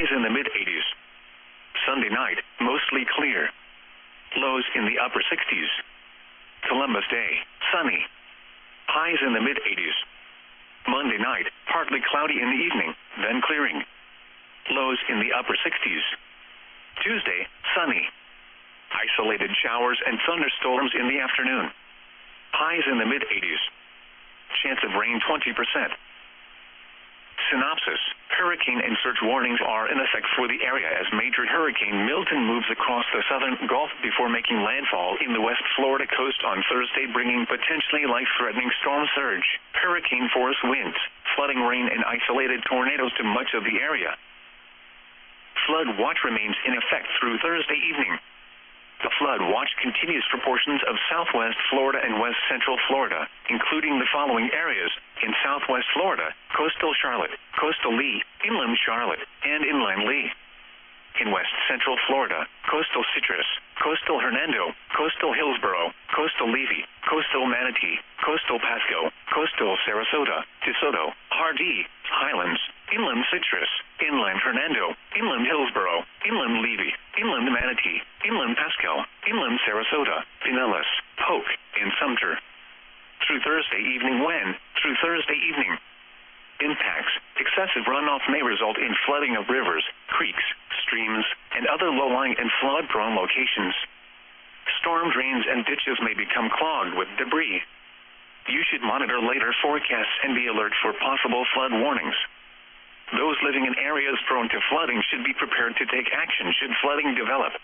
Highs in the mid-80s. Sunday night, mostly clear. Lows in the upper 60s. Columbus Day, sunny. Highs in the mid-80s. Monday night, partly cloudy in the evening, then clearing. Lows in the upper 60s. Tuesday, sunny. Isolated showers and thunderstorms in the afternoon. Highs in the mid-80s. Chance of rain 20%. Synopsis. Hurricane and surge warnings are in effect for the area as major hurricane Milton moves across the southern Gulf before making landfall in the West Florida coast on Thursday, bringing potentially life-threatening storm surge, hurricane force winds, flooding rain, and isolated tornadoes to much of the area. Flood watch remains in effect through Thursday evening. The flood watch continues for portions of southwest Florida and west central Florida, including the following areas: in southwest Florida, coastal Charlotte, coastal Lee, inland Charlotte, and inland Lee. In west central Florida, coastal Citrus, coastal Hernando, coastal Hillsborough, coastal Levy, coastal Manatee, coastal Pasco, coastal Sarasota, DeSoto, Hardee, Highlands, inland Citrus, inland Hernando, inland Hillsborough, inland Levy, inland Manatee, inland Pasco, inland Sarasota, Pinellas, Polk, and Sumter. Through Thursday evening through Thursday evening. Impacts. Excessive runoff may result in flooding of rivers, creeks, streams, and other low-lying and flood-prone locations. Storm drains and ditches may become clogged with debris. You should monitor later forecasts and be alert for possible flood warnings. Those living in areas prone to flooding should be prepared to take action should flooding develop.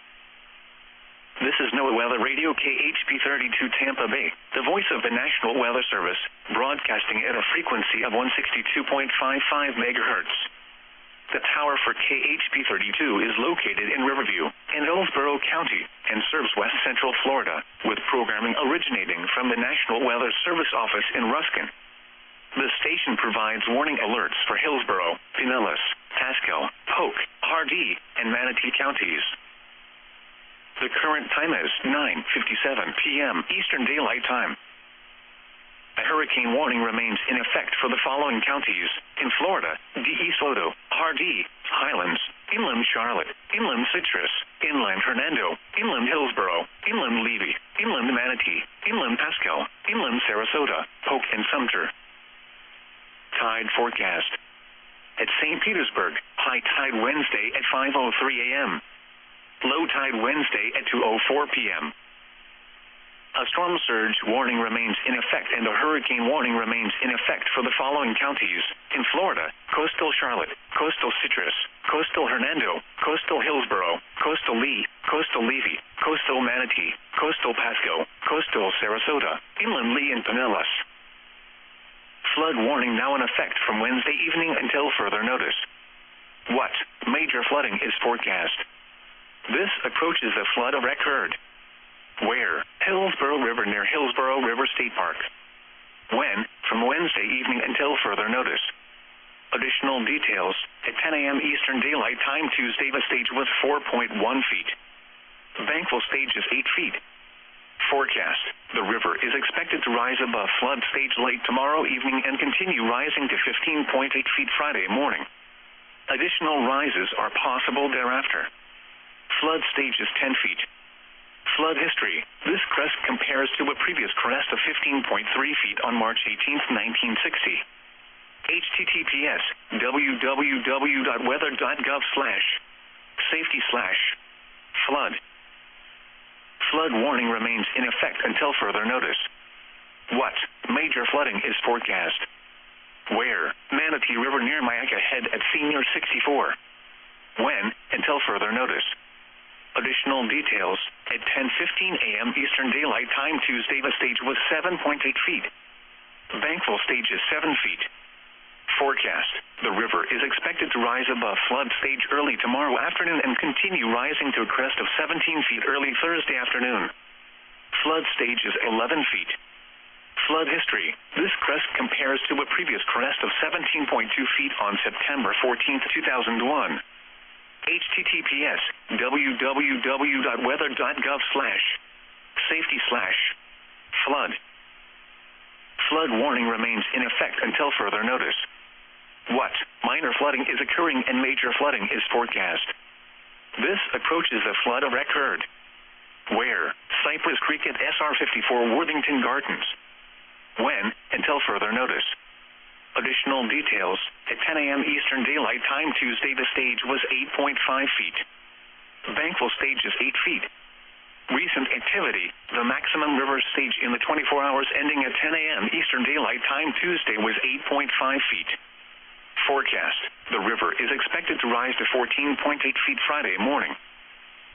This is NOAA Weather Radio KHB32 Tampa Bay, the voice of the National Weather Service, broadcasting at a frequency of 162.55 megahertz. The tower for KHB32 is located in Riverview, in Hillsborough County, and serves west central Florida, with programming originating from the National Weather Service office in Ruskin. The station provides warning alerts for Hillsborough, Pinellas, Pasco, Polk, Hardee, and Manatee counties. The current time is 9:57 p.m. Eastern Daylight Time. A hurricane warning remains in effect for the following counties: in Florida, DeSoto, Hardee, Highlands, inland Charlotte, inland Citrus, inland Hernando, inland Hillsborough, inland Levy, inland Manatee, inland Pasco, inland Sarasota, Polk, and Sumter. Tide forecast. At St. Petersburg, high tide Wednesday at 5:03 a.m. Low tide Wednesday at 2:04 p.m. A storm surge warning remains in effect and a hurricane warning remains in effect for the following counties: in Florida, coastal Charlotte, coastal Citrus, coastal Hernando, coastal Hillsborough, coastal Lee, coastal Levy, coastal Manatee, coastal Pasco, coastal Sarasota, inland Lee, and Pinellas. Flood warning now in effect from Wednesday evening until further notice. What major flooding is forecast? This approaches a flood of record. Where? Hillsborough River near Hillsborough River State Park. When? From Wednesday evening until further notice. Additional details. At 10 a.m. Eastern Daylight Time Tuesday, the stage was 4.1 feet. Bankful stage is 8 feet. Forecast. The river is expected to rise above flood stage late tomorrow evening and continue rising to 15.8 feet Friday morning. Additional rises are possible thereafter. Flood stage is 10 feet. Flood history. This crest compares to a previous crest of 15.3 feet on March 18, 1960. https www.weather.gov/safety/flood. Flood warning remains in effect until further notice. What major flooding is forecast? Where? Manatee River near Mayaca Head at Senior 64. When? Until further notice. Additional details. At 10:15 a.m. Eastern Daylight Time Tuesday, the stage was 7.8 feet. Bankful stage is 7 feet. Forecast. The river is expected to rise above flood stage early tomorrow afternoon and continue rising to a crest of 17 feet early Thursday afternoon. Flood stage is 11 feet. Flood history. This crest compares to a previous crest of 17.2 feet on September 14, 2001. https www.weather.gov/safety/flood. Flood warning remains in effect until further notice. What? Minor flooding is occurring and major flooding is forecast. This approaches the flood of record. Where? Cypress Creek at SR54 Worthington Gardens. When? Until further notice. Additional details. At 10 a.m. Eastern Daylight Time Tuesday, the stage was 8.5 feet. Bankful stage is 8 feet. Recent activity. The maximum river stage in the 24 hours ending at 10 a.m. Eastern Daylight Time Tuesday was 8.5 feet. Forecast. The river is expected to rise to 14.8 feet Friday morning.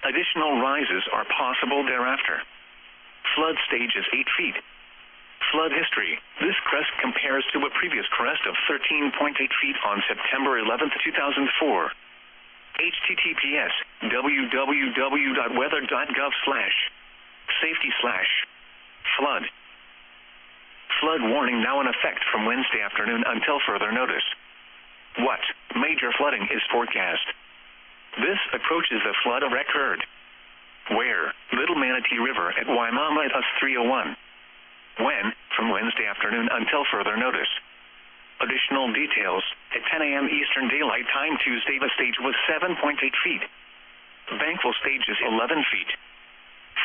Additional rises are possible thereafter. Flood stage is 8 feet. Flood history. This crest compares to a previous crest of 13.8 feet on September 11, 2004. https www.weather.gov/safety/flood. Flood warning now in effect from Wednesday afternoon until further notice. What? Major flooding is forecast. This approaches the flood of record. Where? Little Manatee River at Waimama at US301. When? From Wednesday afternoon until further notice. Additional details. At 10 a.m. Eastern Daylight Time Tuesday, the stage was 7.8 feet. Bankful stage is 11 feet.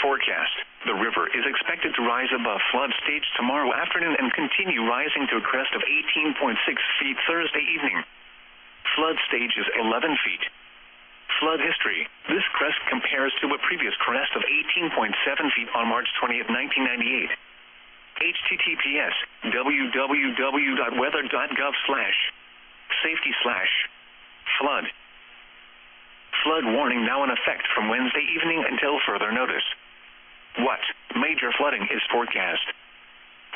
Forecast. The river is expected to rise above flood stage tomorrow afternoon and continue rising to a crest of 18.6 feet Thursday evening. Flood stage is 11 feet. Flood history. This crest compares to a previous crest of 18.7 feet on March 20, 1998. https www.weather.gov/safety/flood. Flood warning now in effect from Wednesday evening until further notice. What? Major flooding is forecast.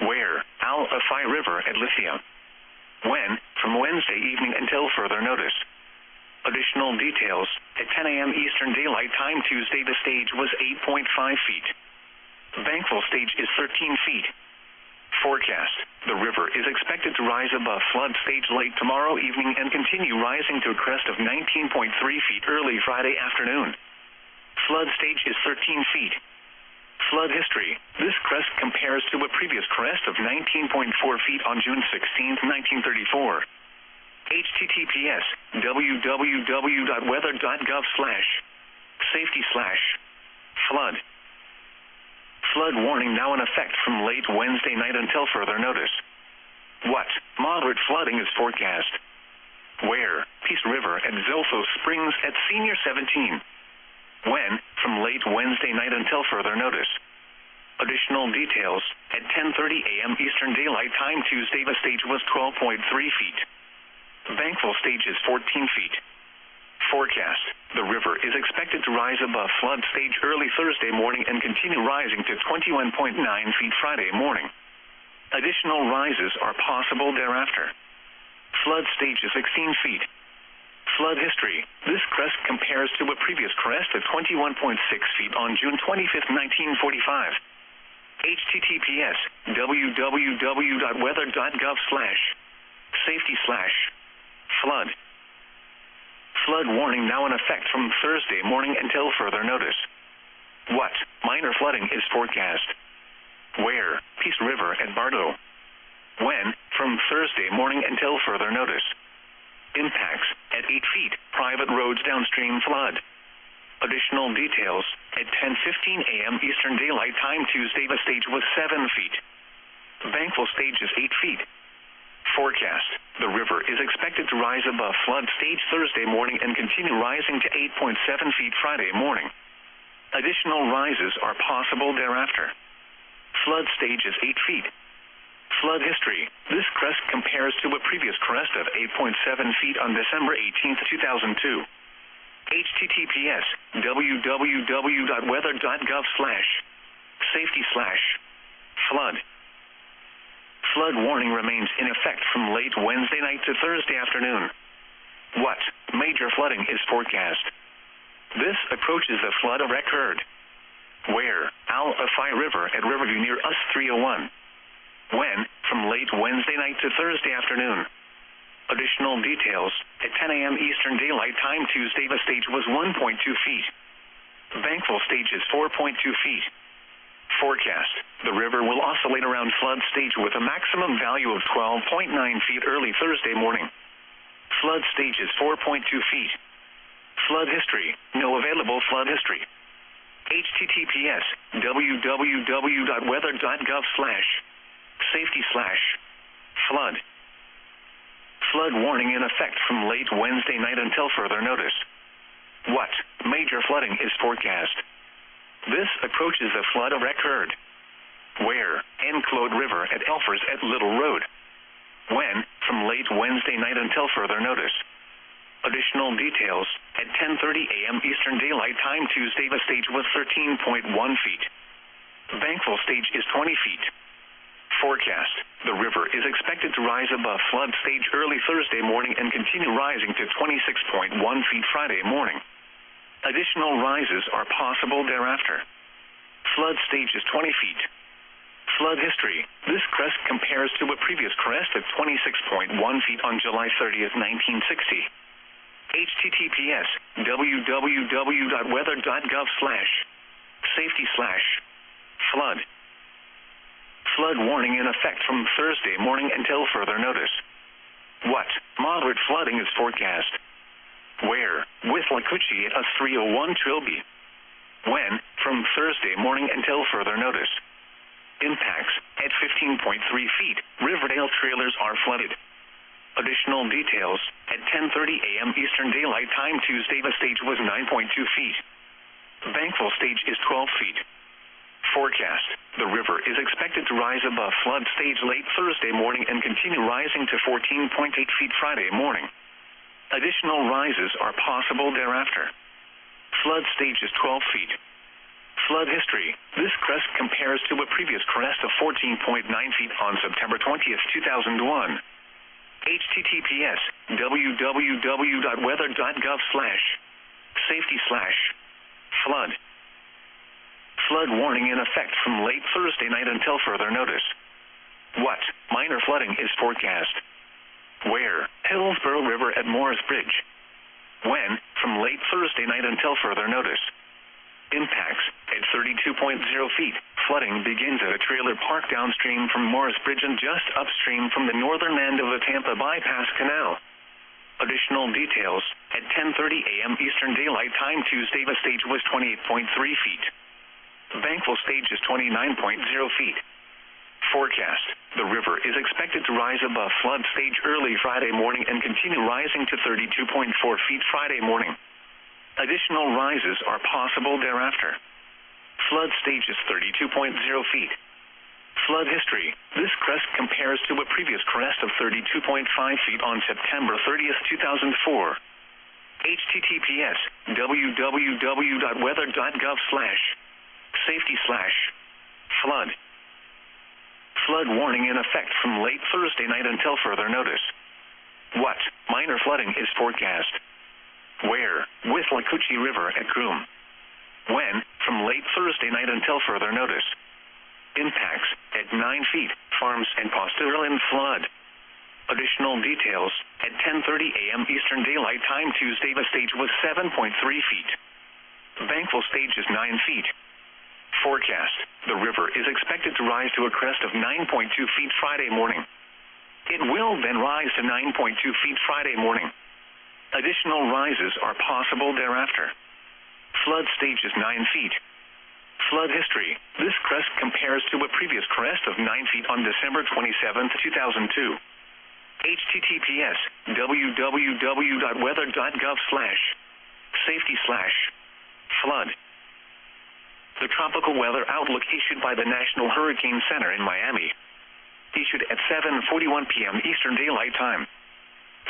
Where? Al-Afai River at Lithia. When? From Wednesday evening until further notice. Additional details. At 10 a.m. Eastern Daylight Time Tuesday, the stage was 8.5 feet. Bankful stage is 13 feet. Forecast. The river is expected to rise above flood stage late tomorrow evening and continue rising to a crest of 19.3 feet early Friday afternoon. Flood stage is 13 feet. Flood history. This crest compares to a previous crest of 19.4 feet on June 16, 1934. https www.weather.gov/safety/flood. Flood warning now in effect from late Wednesday night until further notice. What? Moderate flooding is forecast. Where? Peace River at Zilpho Springs at Senior 17. When? From late Wednesday night until further notice. Additional details. At 10:30 a.m. Eastern Daylight Time Tuesday, the stage was 12.3 feet. Bankful stage is 14 feet. Forecast. The river is expected to rise above flood stage early Thursday morning and continue rising to 21.9 feet Friday morning. Additional rises are possible thereafter. Flood stage is 16 feet. Flood history. This crest compares to a previous crest of 21.6 feet on June 25, 1945. https www.weather.gov/safety/flood. Flood warning now in effect from Thursday morning until further notice. What? Minor flooding is forecast. Where? Peace River at Bardo. When? From Thursday morning until further notice. Impacts. At 8 feet, private roads downstream flood. Additional details. At 10:15 a.m. Eastern Daylight Time Tuesday, the stage was 7 feet. Bankful stage is 8 feet. Forecast. The river is expected to rise above flood stage Thursday morning and continue rising to 8.7 feet Friday morning. Additional rises are possible thereafter. Flood stage is 8 feet. Flood history. This crest compares to a previous crest of 8.7 feet on December 18, 2002. https www.weather.gov/safety/flood. Flood warning remains in effect from late Wednesday night to Thursday afternoon. What? Major flooding is forecast. This approaches the flood of record. Where? Al-Afai River at Riverview near US301. When? From late Wednesday night to Thursday afternoon. Additional details. At 10 a.m. Eastern Daylight Time Tuesday, the stage was 1.2 feet. Bankful stage is 4.2 feet. Forecast. The river will oscillate around flood stage with a maximum value of 12.9 feet early Thursday morning. Flood stage is 4.2 feet. Flood history. No available flood history. https www.weather.gov/safety/flood. Flood warning in effect from late Wednesday night until further notice. What major flooding is forecast? This approaches a flood record. Where? Enclode River at Elfers at Little Road. When? From late Wednesday night until further notice. Additional details. At 10:30 a.m. Eastern Daylight Time Tuesday, the stage was 13.1 feet. Bankful stage is 20 feet. Forecast. The river is expected to rise above flood stage early Thursday morning and continue rising to 26.1 feet Friday morning. Additional rises are possible thereafter. Flood stage is 20 feet. Flood history. This crest compares to a previous crest of 26.1 feet on July 30th, 1960. https www.weather.gov/safety/flood. Flood warning in effect from Thursday morning until further notice. What moderate flooding is forecast? Where? With Lakuchi at 301 Trilby. When? From Thursday morning until further notice. Impacts at 15.3 feet. Riverdale trailers are flooded. Additional details. At 10:30 a.m. Eastern Daylight Time Tuesday, the stage was 9.2 feet. Bankful stage is 12 feet. Forecast. The river is expected to rise above flood stage late Thursday morning and continue rising to 14.8 feet Friday morning. Additional rises are possible thereafter. Flood stage is 12 feet. Flood history. This crest compares to a previous crest of 14.9 feet on September 20th, 2001. https www.weather.gov/safety/flood. Flood warning in effect from late Thursday night until further notice. What minor flooding is forecast? Where? Hillsborough River at Morris Bridge. When? From late Thursday night until further notice. Impacts at 32.0 feet. Flooding begins at a trailer park downstream from Morris Bridge and just upstream from the northern end of the Tampa Bypass Canal. Additional details. At 10:30 a.m. Eastern Daylight Time Tuesday, the stage was 28.3 feet. Bankful stage is 29.0 feet. Forecast. The river is expected to rise above flood stage early Friday morning and continue rising to 32.4 feet Friday morning. Additional rises are possible thereafter. Flood stage is 32.0 feet. Flood history. This crest compares to a previous crest of 32.5 feet on September 30th, 2004. https www.weather.gov/safety/flood. Flood warning in effect from late Thursday night until further notice. What minor flooding is forecast? Where? With Lakuchi River at Groom. When? From late Thursday night until further notice. Impacts at 9 feet. Farms and Posterland flood. Additional details. At 10:30 a.m. Eastern Daylight Time Tuesday, the stage was 7.3 feet. Bankful stage is 9 feet. Forecast. The river is expected to rise to a crest of 9.2 feet Friday morning. It will then rise to 9.2 feet Friday morning. Additional rises are possible thereafter. Flood stage is 9 feet. Flood history. This crest compares to a previous crest of 9 feet on December 27, 2002. https www.weather.gov/safety/flood. The tropical weather outlook issued by the National Hurricane Center in Miami. Issued at 7:41 p.m. Eastern Daylight Time.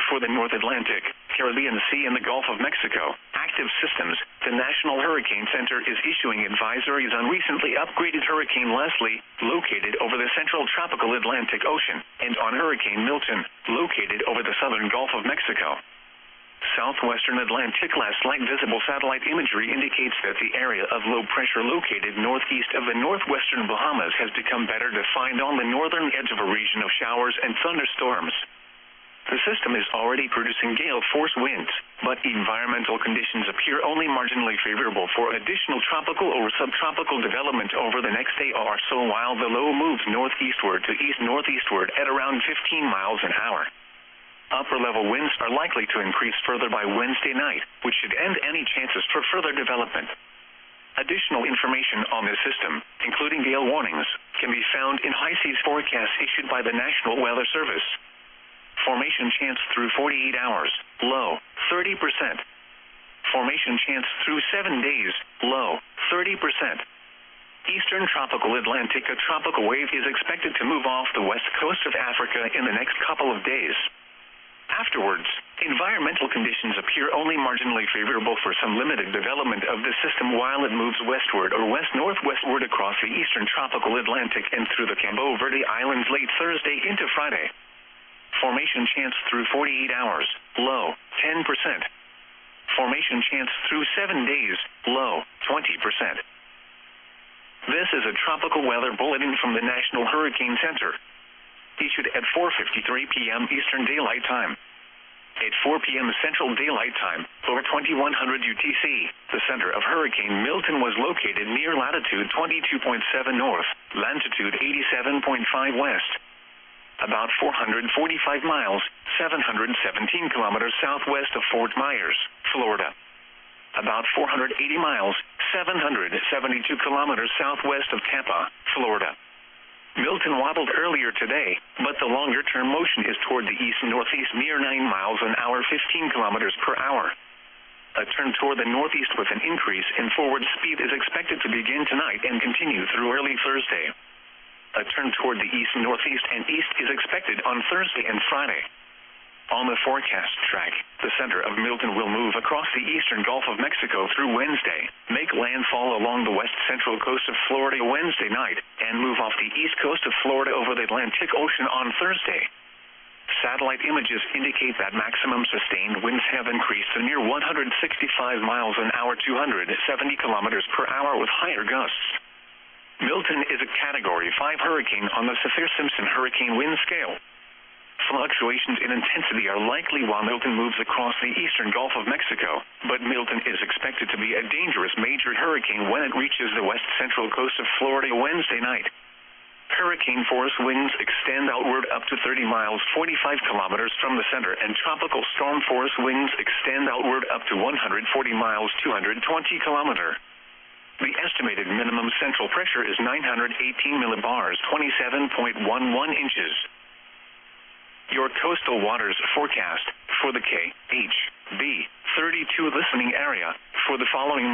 For the North Atlantic, Caribbean Sea, and the Gulf of Mexico, active systems, the National Hurricane Center is issuing advisories on recently upgraded Hurricane Leslie, located over the central tropical Atlantic Ocean, and on Hurricane Milton, located over the southern Gulf of Mexico. Southwestern Atlantic last light visible satellite imagery indicates that the area of low pressure located northeast of the northwestern Bahamas has become better defined on the northern edge of a region of showers and thunderstorms. The system is already producing gale-force winds, but environmental conditions appear only marginally favorable for additional tropical or subtropical development over the next day or so while the low moves northeastward to east-northeastward at around 15 miles an hour. Upper-level winds are likely to increase further by Wednesday night, which should end any chances for further development. Additional information on this system, including gale warnings, can be found in high seas forecasts issued by the National Weather Service. Formation chance through 48 hours, low, 30%. Formation chance through 7 days, low, 30%. Eastern tropical Atlantic, a tropical wave is expected to move off the west coast of Africa in the next couple of days. Afterwards, environmental conditions appear only marginally favorable for some limited development of the system while it moves westward or west-northwestward across the eastern tropical Atlantic and through the Cabo Verde Islands late Thursday into Friday. Formation chance through 48 hours, low, 10%. Formation chance through 7 days, low, 20%. This is a tropical weather bulletin from the National Hurricane Center, issued at 4:53 p.m. Eastern Daylight Time. At 4 p.m. Central Daylight Time, over 2100 UTC, the center of Hurricane Milton was located near latitude 22.7 north, longitude 87.5 west, about 445 miles, 717 kilometers southwest of Fort Myers, Florida. About 480 miles, 772 kilometers southwest of Tampa, Florida. Milton wobbled earlier today, but the longer-term motion is toward the east-northeast near 9 miles an hour, 15 kilometers per hour. A turn toward the northeast with an increase in forward speed is expected to begin tonight and continue through early Thursday. A turn toward the east-northeast and east is expected on Thursday and Friday. On the forecast track, the center of Milton will move across the eastern Gulf of Mexico through Wednesday, make landfall along the west-central coast of Florida Wednesday night, and move off the east coast of Florida over the Atlantic Ocean on Thursday. Satellite images indicate that maximum sustained winds have increased to near 165 miles an hour, 270 kilometers per hour with higher gusts. Milton is a Category 5 hurricane on the Saffir-Simpson hurricane wind scale. Fluctuations in intensity are likely while Milton moves across the eastern Gulf of Mexico, but Milton is expected to be a dangerous major hurricane when it reaches the west-central coast of Florida Wednesday night. Hurricane force winds extend outward up to 30 miles, 45 kilometers from the center, and tropical storm force winds extend outward up to 140 miles, 220 kilometers. The estimated minimum central pressure is 918 millibars, 27.11 inches. Your coastal waters forecast for the KHB 32 listening area for the following